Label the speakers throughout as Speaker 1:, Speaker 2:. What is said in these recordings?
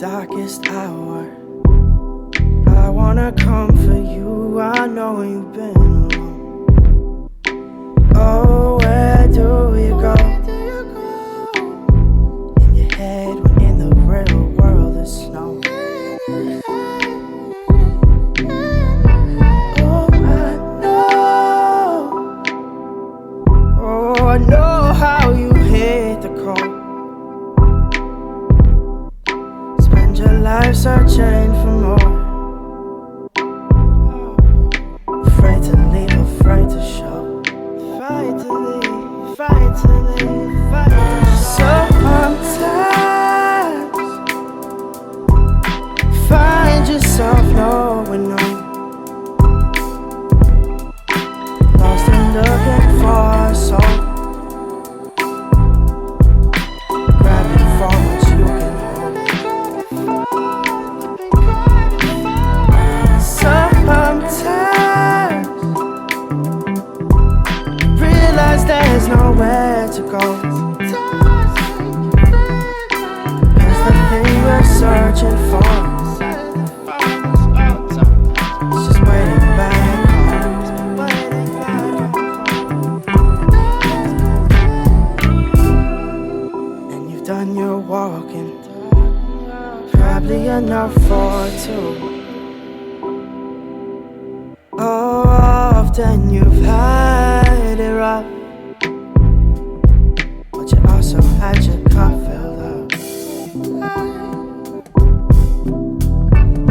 Speaker 1: darkest hour. I wanna comfort you, I know you've been alone. Oh, where do we go? In your head when in the real world is snow. I know how you hate the cold. Spend your life searching for more. Afraid to leave, afraid to show. Fight to leave, fight to leave, fight to show. Sometimes find yourself knowing no. Lost and looking for a soul. There's nowhere to go. Cause the thing we're searching for is just waiting back home. And you've done your walking, probably enough for two. Oh, often you've had it rough, but you also had your cup filled up.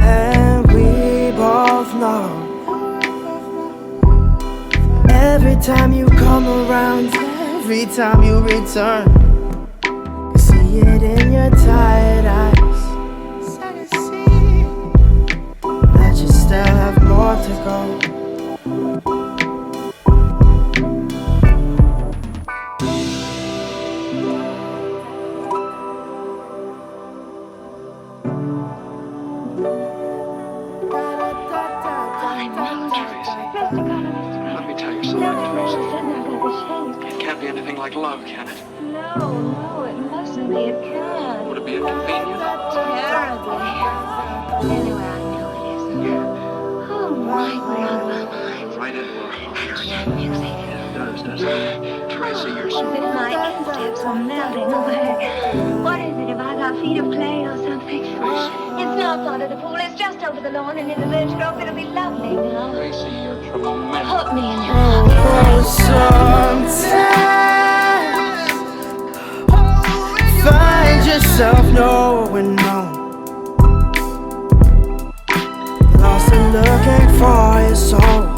Speaker 1: And we both know every time you come around, every time you return, you see it in your tired eyes that you still have more to go.
Speaker 2: Like love, can it?
Speaker 3: No, it mustn't be. It can't.
Speaker 2: Would it be inconvenient?
Speaker 3: Terribly. Anyway, I know it isn't. Oh, right, we're out of our minds.
Speaker 2: Right into our hearts.
Speaker 3: Music.
Speaker 2: It does, doesn't it? Tracy, you're so...
Speaker 3: Even my instincts are melting away. What is it, have I got feet of clay or something? It's not under the pool, it's just over the lawn and in the birch grove. It'll be lovely now.
Speaker 2: Tracy, you're tremendous.
Speaker 3: Put me in your
Speaker 1: sometimes find yourself knowing no. Lost and looking for your soul.